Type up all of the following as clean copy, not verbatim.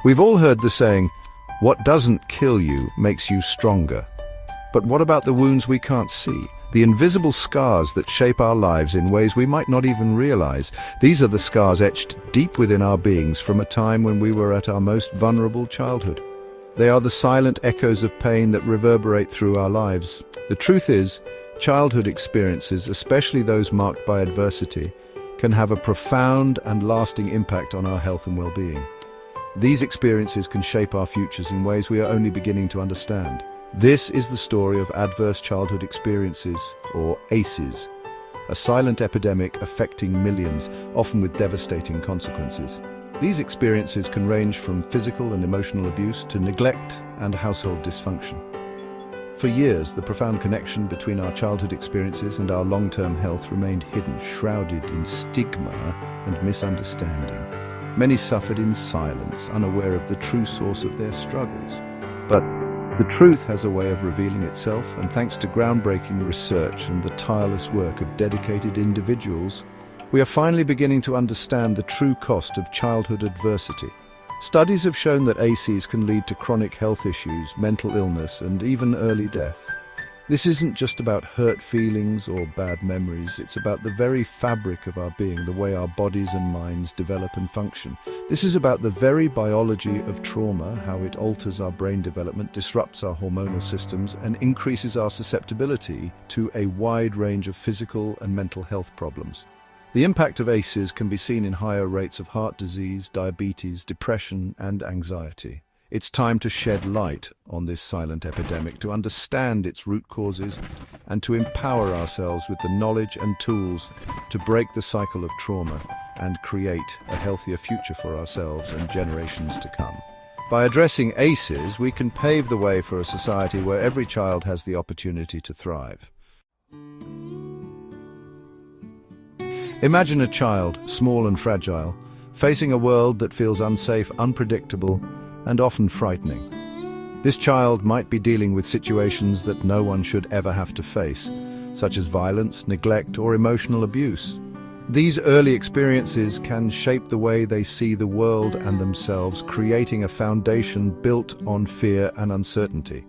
We've all heard the saying, what doesn't kill you makes you stronger. But what about the wounds we can't see? The invisible scars that shape our lives in ways we might not even realize. These are the scars etched deep within our beings from a time when we were at our most vulnerable childhood. They are the silent echoes of pain that reverberate through our lives. The truth is, childhood experiences, especially those marked by adversity, can have a profound and lasting impact on our health and well-being. These experiences can shape our futures in ways we are only beginning to understand. This is the story of adverse childhood experiences, or ACEs, a silent epidemic affecting millions, often with devastating consequences. These experiences can range from physical and emotional abuse to neglect and household dysfunction. For years, the profound connection between our childhood experiences and our long-term health remained hidden, shrouded in stigma and misunderstanding. Many suffered in silence, unaware of the true source of their struggles. But the truth has a way of revealing itself, and thanks to groundbreaking research and the tireless work of dedicated individuals, we are finally beginning to understand the true cost of childhood adversity. Studies have shown that ACEs can lead to chronic health issues, mental illness, and even early death. This isn't just about hurt feelings or bad memories, it's about the very fabric of our being, the way our bodies and minds develop and function. This is about the very biology of trauma, how it alters our brain development, disrupts our hormonal systems, and increases our susceptibility to a wide range of physical and mental health problems. The impact of ACEs can be seen in higher rates of heart disease, diabetes, depression, and anxiety. It's time to shed light on this silent epidemic, to understand its root causes, and to empower ourselves with the knowledge and tools to break the cycle of trauma and create a healthier future for ourselves and generations to come. By addressing ACEs, we can pave the way for a society where every child has the opportunity to thrive. Imagine a child, small and fragile, facing a world that feels unsafe, unpredictable, and often frightening. This child might be dealing with situations that no one should ever have to face, such as violence, neglect, or emotional abuse. These early experiences can shape the way they see the world and themselves, creating a foundation built on fear and uncertainty.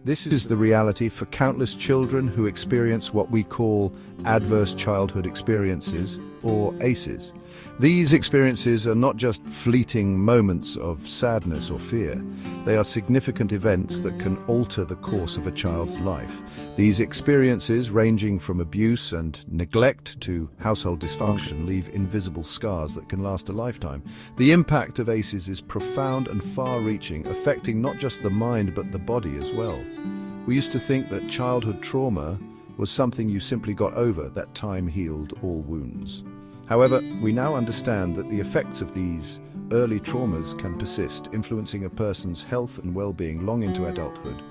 This is the reality for countless children who experience what we call adverse childhood experiences, or ACEs. These experiences are not just fleeting moments of sadness or fear. They are significant events that can alter the course of a child's life. These experiences, ranging from abuse and neglect to household dysfunction, leave invisible scars that can last a lifetime. The impact of ACEs is profound and far-reaching, affecting not just the mind but the body as well. We used to think that childhood trauma was something you simply got over, that time healed all wounds. However, we now understand that the effects of these early traumas can persist, influencing a person's health and well-being long into adulthood.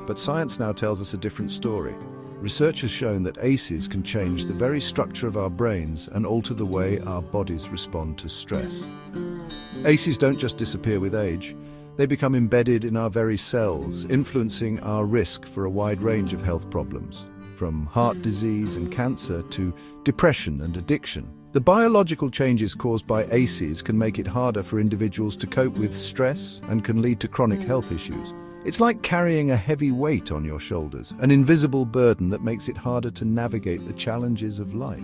But science now tells us a different story. Research has shown that ACEs can change the very structure of our brains and alter the way our bodies respond to stress. ACEs don't just disappear with age. They become embedded in our very cells, influencing our risk for a wide range of health problems, from heart disease and cancer to depression and addiction. The biological changes caused by ACEs can make it harder for individuals to cope with stress and can lead to chronic health issues. It's like carrying a heavy weight on your shoulders, an invisible burden that makes it harder to navigate the challenges of life.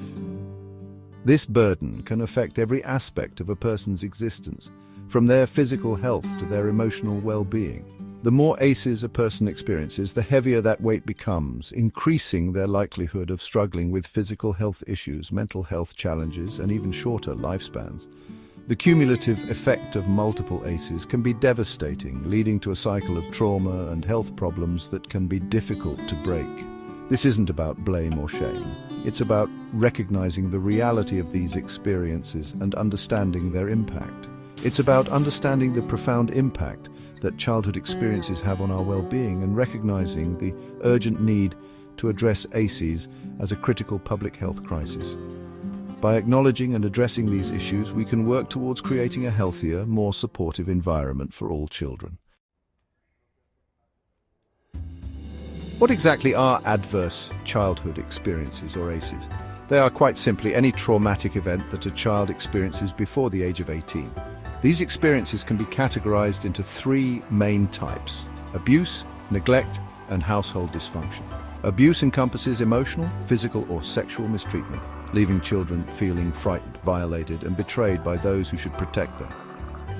This burden can affect every aspect of a person's existence, from their physical health to their emotional well-being. The more ACEs a person experiences, the heavier that weight becomes, increasing their likelihood of struggling with physical health issues, mental health challenges, and even shorter lifespans. The cumulative effect of multiple ACEs can be devastating, leading to a cycle of trauma and health problems that can be difficult to break. This isn't about blame or shame. It's about recognizing the reality of these experiences and understanding their impact. It's about understanding the profound impact that childhood experiences have on our well-being and recognizing the urgent need to address ACEs as a critical public health crisis. By acknowledging and addressing these issues, we can work towards creating a healthier, more supportive environment for all children. What exactly are adverse childhood experiences, or ACEs? They are quite simply any traumatic event that a child experiences before the age of 18. These experiences can be categorized into three main types: abuse, neglect, and household dysfunction. Abuse encompasses emotional, physical, or sexual mistreatment, leaving children feeling frightened, violated, and betrayed by those who should protect them.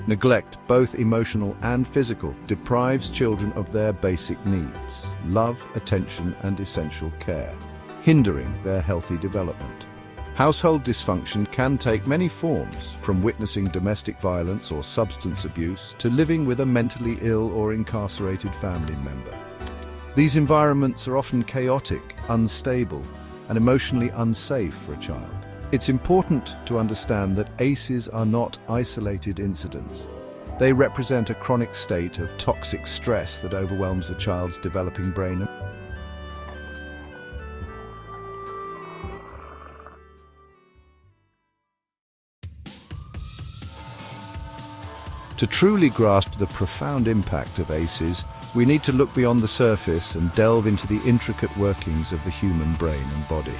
Neglect, both emotional and physical, deprives children of their basic needs: love, attention, and essential care, hindering their healthy development. Household dysfunction can take many forms, from witnessing domestic violence or substance abuse to living with a mentally ill or incarcerated family member. These environments are often chaotic, unstable, and emotionally unsafe for a child. It's important to understand that ACEs are not isolated incidents. They represent a chronic state of toxic stress that overwhelms a child's developing brain. To truly grasp the profound impact of ACEs, we need to look beyond the surface and delve into the intricate workings of the human brain and body.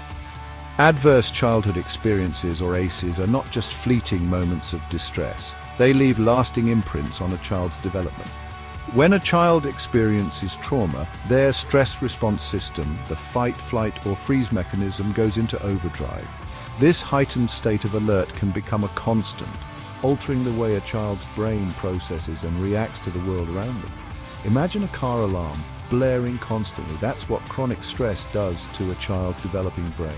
Adverse childhood experiences, or ACEs, are not just fleeting moments of distress. They leave lasting imprints on a child's development. When a child experiences trauma, their stress response system, the fight, flight, or freeze mechanism, goes into overdrive. This heightened state of alert can become a constant, altering the way a child's brain processes and reacts to the world around them. Imagine a car alarm blaring constantly. That's what chronic stress does to a child's developing brain.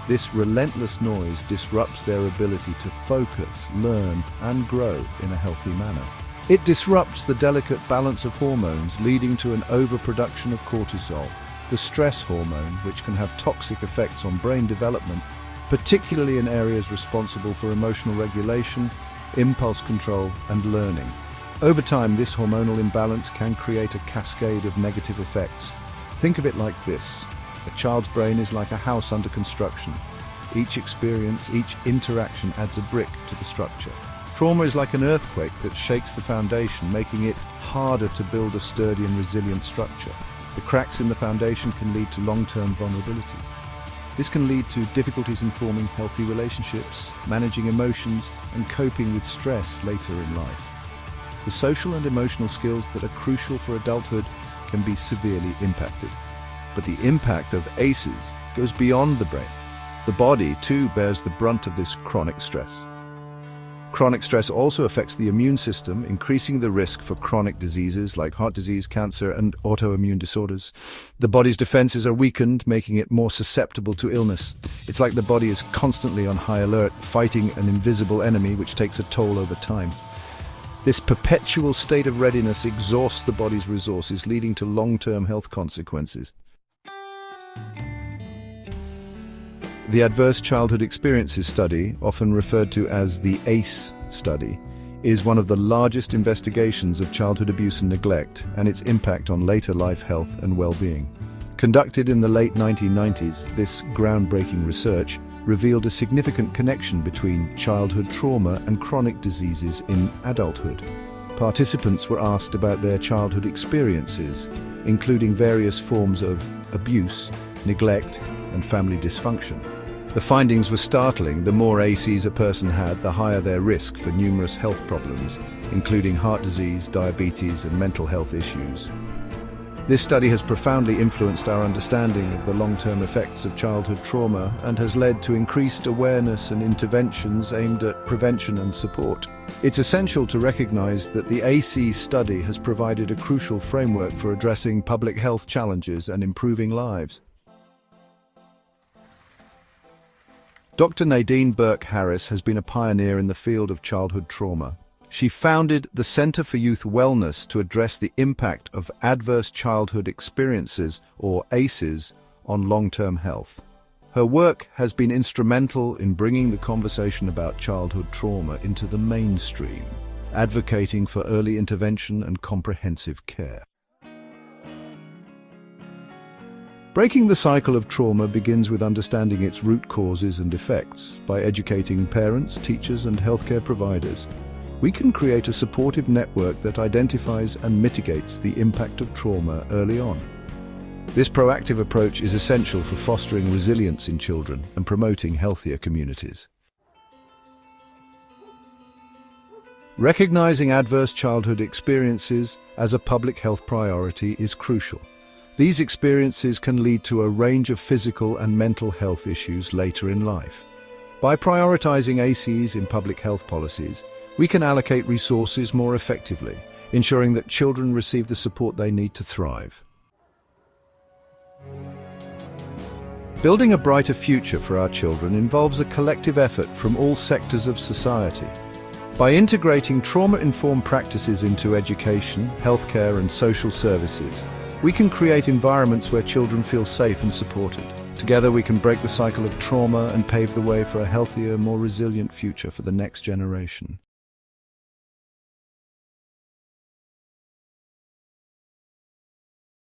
This relentless noise disrupts their ability to focus, learn, and grow in a healthy manner. It disrupts the delicate balance of hormones, leading to an overproduction of cortisol, the stress hormone, which can have toxic effects on brain development, particularly in areas responsible for emotional regulation, impulse control, and learning. Over time, this hormonal imbalance can create a cascade of negative effects. Think of it like this: a child's brain is like a house under construction. Each experience, each interaction adds a brick to the structure. Trauma is like an earthquake that shakes the foundation, making it harder to build a sturdy and resilient structure. The cracks in the foundation can lead to long-term vulnerability. This can lead to difficulties in forming healthy relationships, managing emotions, and coping with stress later in life. The social and emotional skills that are crucial for adulthood can be severely impacted. But the impact of ACEs goes beyond the brain. The body, too, bears the brunt of this chronic stress. Chronic stress also affects the immune system, increasing the risk for chronic diseases like heart disease, cancer, and autoimmune disorders. The body's defenses are weakened, making it more susceptible to illness. It's like the body is constantly on high alert, fighting an invisible enemy, which takes a toll over time. This perpetual state of readiness exhausts the body's resources, leading to long-term health consequences. The Adverse Childhood Experiences Study, often referred to as the ACE study, is one of the largest investigations of childhood abuse and neglect and its impact on later life health and well-being. Conducted in the late 1990s, this groundbreaking research revealed a significant connection between childhood trauma and chronic diseases in adulthood. Participants were asked about their childhood experiences, including various forms of abuse, neglect, and family dysfunction. The findings were startling. The more ACEs a person had, the higher their risk for numerous health problems, including heart disease, diabetes, and mental health issues. This study has profoundly influenced our understanding of the long-term effects of childhood trauma and has led to increased awareness and interventions aimed at prevention and support. It's essential to recognize that the ACE study has provided a crucial framework for addressing public health challenges and improving lives. Dr. Nadine Burke-Harris has been a pioneer in the field of childhood trauma. She founded the Center for Youth Wellness to address the impact of adverse childhood experiences, or ACEs, on long-term health. Her work has been instrumental in bringing the conversation about childhood trauma into the mainstream, advocating for early intervention and comprehensive care. Breaking the cycle of trauma begins with understanding its root causes and effects. By educating parents, teachers, and healthcare providers, we can create a supportive network that identifies and mitigates the impact of trauma early on. This proactive approach is essential for fostering resilience in children and promoting healthier communities. Recognizing adverse childhood experiences as a public health priority is crucial. These experiences can lead to a range of physical and mental health issues later in life. By prioritizing ACEs in public health policies, we can allocate resources more effectively, ensuring that children receive the support they need to thrive. Building a brighter future for our children involves a collective effort from all sectors of society. By integrating trauma-informed practices into education, healthcare, and social services, we can create environments where children feel safe and supported. Together, we can break the cycle of trauma and pave the way for a healthier, more resilient future for the next generation.